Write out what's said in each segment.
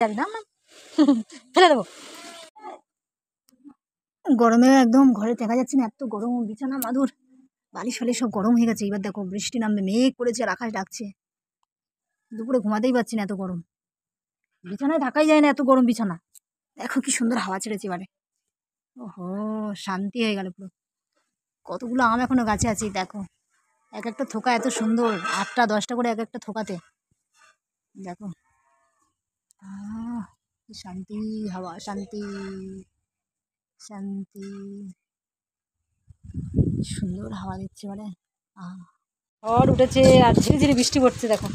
যাবি না না ফেলে দেবো। গরমে একদম ঘরে দেখা যাচ্ছে না, এত গরম, বিছানা মাদুর বালিশ ফালিশ সব গরম হয়ে গেছে। এবার দেখো বৃষ্টি নামবে, মেঘ করেছে আর আকাশ ডাকছে। দুপুরে ঘুমাতেই পারছি না, এত গরম, বিছানায় থাকাই যায় না, এত গরম বিছানা। দেখো কি সুন্দর হাওয়া ছেড়েছে এবারে, ওহো শান্তি হয়ে গেল পুরো। কতগুলো আম এখনো গাছে আছে দেখো, এক একটা থোকা এত সুন্দর, 8টা 10টা করে এক একটা থোকাতে। দেখো কি শান্তি হাওয়া, শান্তি শান্তি, সুন্দর হাওয়া দিচ্ছে মানে। ঝড় উঠেছে আর ঝিরি ঝিরি বৃষ্টি পড়ছে, দেখো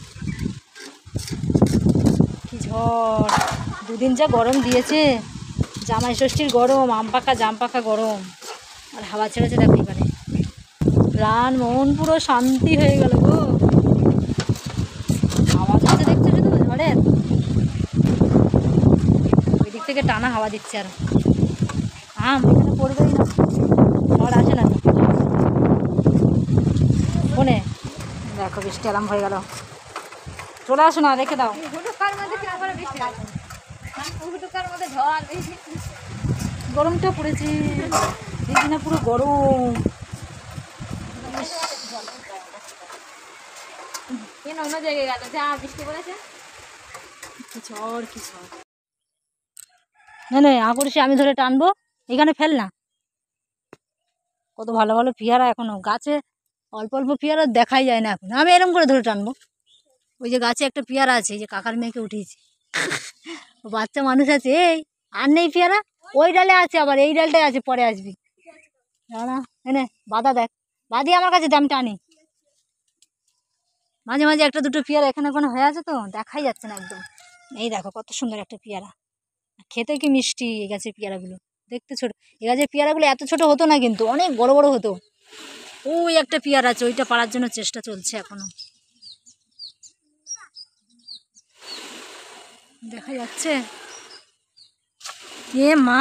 কি ঝড়। দুদিন যা গরম দিয়েছে, জামাই ষষ্ঠীর গরম, আম পাকা জাম পাকা গরম, আর হাওয়া ছেড়েছে দেখো এবারে, প্রাণ মন পুরো শান্তি হয়ে গেল গো। হাওয়া দিচ্ছে দেখছো শুধু ঝড়ের, ওই দিক থেকে টানা হাওয়া দিচ্ছে। আর আম এখানে পড়বেই না, ঝড় আসে না ফোনে। দেখো বৃষ্টি আরাম হয়ে গেল, চলে আসো না, রেখে দাও। গরমটা পড়েছে দিদিনা, পুরো গরম। অন্য জায়গায় গেল, যা বৃষ্টি পড়েছে, কি ঝড় কি ঝড়। না না আকর্ষে আমি ধরে টানবো, এখানে ফেল না। কত ভালো ভালো পেয়ারা এখনো গাছে, অল্প অল্প পেয়ারা দেখাই যায় না এখন, আমি এরকম করে ধরে টানবো। ওই যে গাছে একটা পেয়ারা আছে, যে কাকার মেয়েকে উঠিয়েছি, বাচ্চা মানুষ আছে, এই আর নেই পেয়ারা, ওই ডালে আছে, আবার এই ডালটায় আছে, পরে আসবি না। এনে বাধা দেখ, বাদি আমার কাছে দাম টানি। মাঝে মাঝে একটা দুটো পেয়ারা এখানে ওখানে হয়ে আছে তো, দেখাই যাচ্ছে না একদম। এই দেখো কত সুন্দর একটা পেয়ারা, খেতে কি মিষ্টি এই গাছের পেয়ারাগুলো, দেখতে ছোট। এই গাছের পেয়ারাগুলো এত ছোট হতো না, কিন্তু অনেক বড় বড় হতো। ওই একটা পেয়ারা আছে, ওইটা পাড়ার জন্য চেষ্টা চলছে এখনো, দেখা যাচ্ছে। এ মা,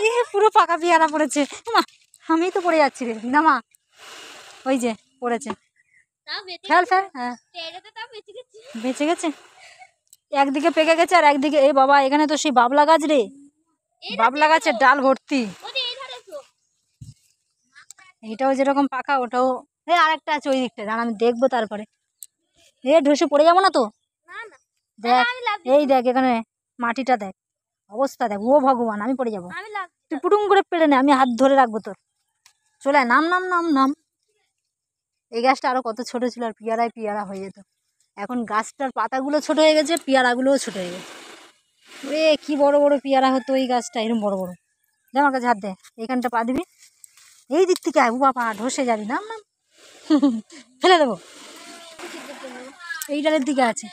এ পুরো পাকা পেয়ারা পড়েছে মা, আমি তো পড়ে যাচ্ছি রে না মা, ওই যে পড়েছে, ফেল ফেল। হ্যাঁ বেঁচে গেছে, একদিকে পেকে গেছে আর একদিকে, এই বাবা এখানে তো সেই বাবলা গাছ রে, বাবলা গাছের ডাল ভর্তি। এইটাও যেরকম পাকা, ওটাও আরেকটা আছে ওই দিকটা, দাঁড়া আমি দেখবো তারপরে। ঢসে পড়ে যাবো না তো, দেখ এই দেখ এখানে মাটিটা দেখ, অবস্থা দেখ, ও ভগবান আমি পড়ে যাবো, তুই পুটুম করে পেড়ে নে, আমি হাত ধরে রাখবো তোর, চলে নাম নাম নাম নাম। এই গাছটা আরো কত ছোট ছিল, আর পেয়ারায় পেয়ারা হয়ে যেত। এখন গাছটার পাতাগুলো ছোট হয়ে গেছে, পেয়ারাগুলোও ছোট হয়ে গেছে। ওরে কি বড় বড় পেয়ারা হতো এই গাছটা, এরকম বড় বড়। দে আমার কাছে হাত দে, এইখানটা পা দিবি, এই দিক থেকে আয়, বাবা ধসে যাবি, নাম নাম ফেলে দেবো। এই ডালের দিকে আছে,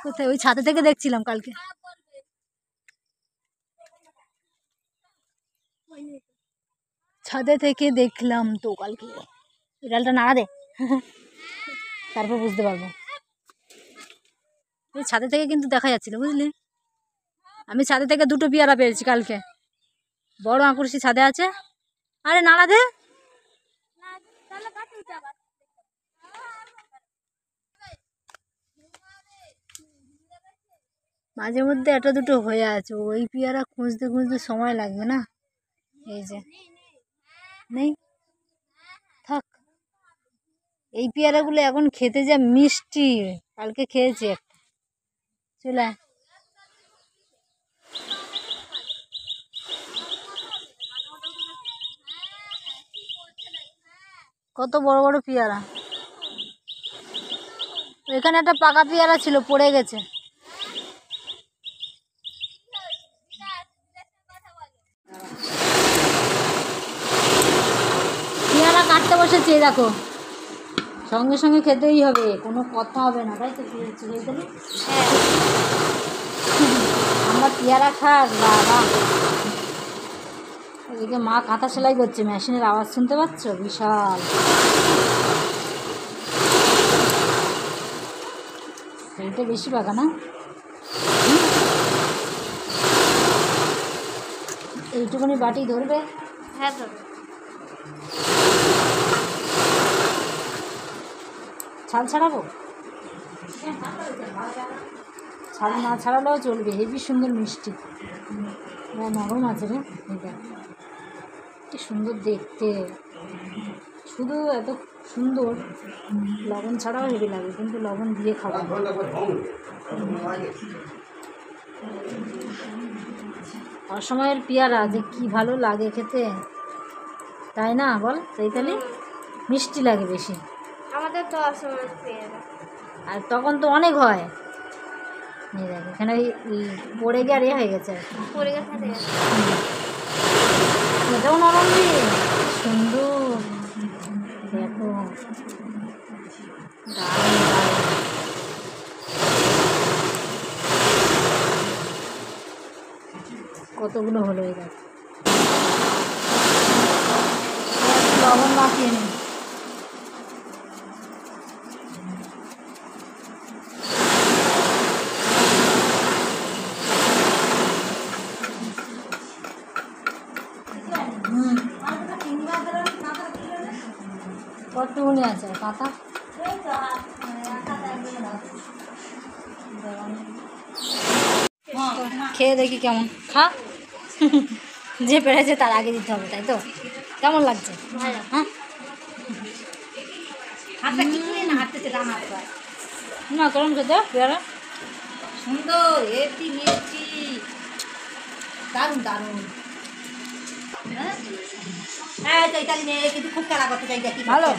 কোথায়, ওই ছাদে থেকে দেখছিলাম কালকে, ছাদে থেকে দেখলাম তো কালকে। এই ডালটা নাড়া দে তারপর বুঝতে পারবো। ওই ছাদে থেকে কিন্তু দেখা যাচ্ছিল বুঝলি, আমি ছাদে থেকে দুটো পেয়ারা পেয়েছি কালকে, বড় আঁকুরসি ছাদে আছে। আরে নাড়া দে, মাঝে মধ্যে একটা দুটো হয়ে আছে, ওই পেয়ারা খুঁজতে খুঁজতে সময় লাগবে না। এই যে নেই, থাক। এই পেয়ারাগুলো এখন খেতে যা মিষ্টি, কালকে খেয়েছি একটা, চলে কত বড় বড় পেয়ারা। এখানে একটা পাকা পেয়ারা ছিল, পড়ে গেছে। পেয়ারা কাটতে বসেছি, দেখো সঙ্গে সঙ্গে খেতেই হবে, কোনো কথা হবে না, তাই তো? হ্যাঁ আমরা পেয়ারা খাক বাবা। এদিকে মা কাঁথা সেলাই করছে, মেশিনের আওয়াজ শুনতে পাচ্ছ, বিশাল। এইটা বেশি পাকা না, এইটুকুনি বাটি ধরবে। হ্যাঁ ধরবে, ছাল ছাড়াবো। না ছাড়ালেও চলবে, হেবি সুন্দর মিষ্টি, নরম আছে রে। এটা কি সুন্দর দেখতে, শুধু এত সুন্দর, লবণ ছাড়াও হেভি লাগে, কিন্তু লবণ দিয়ে খাবো। অসময়ের পেয়ারা যে কি ভালো লাগে খেতে, তাই না বল চৈতালি? মিষ্টি লাগে বেশি আমাদের তো অসময়ের পেয়ারা, আর তখন তো অনেক হয়। এই দেখ এখানে পড়ে গিয়ে আর হয়ে গেছে, পড়ে গেছে। এটাও নরম রে, সুন্দর দেখো, দারুণ দারুণ। কতগুলো হলো এই দেখ, লবণ মাখিয়ে নিই। কতগুলি আছে পাতা, খেয়ে দেখি কেমন, খা। যে পেরেছে তার আগে দিতে হবে, তাই তো? কেমন লাগছে? হ্যাঁ না কেমন খেতে পেয়ারা? সুন্দর, হেভি মিষ্টি, দারুণ দারুণ। হ্যাঁ চৈতালি মেয়ে কিন্তু খুব খেলা করতে চাই, দেখি ভালো।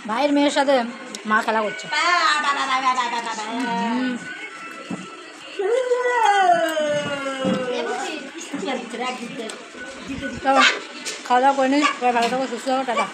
ভাইয়ের মেয়ের সাথে মা খেলা করছে। খাওয়া দাওয়া করে নিই, ভালো থাকো, সুস্থ থাকো, টাটা।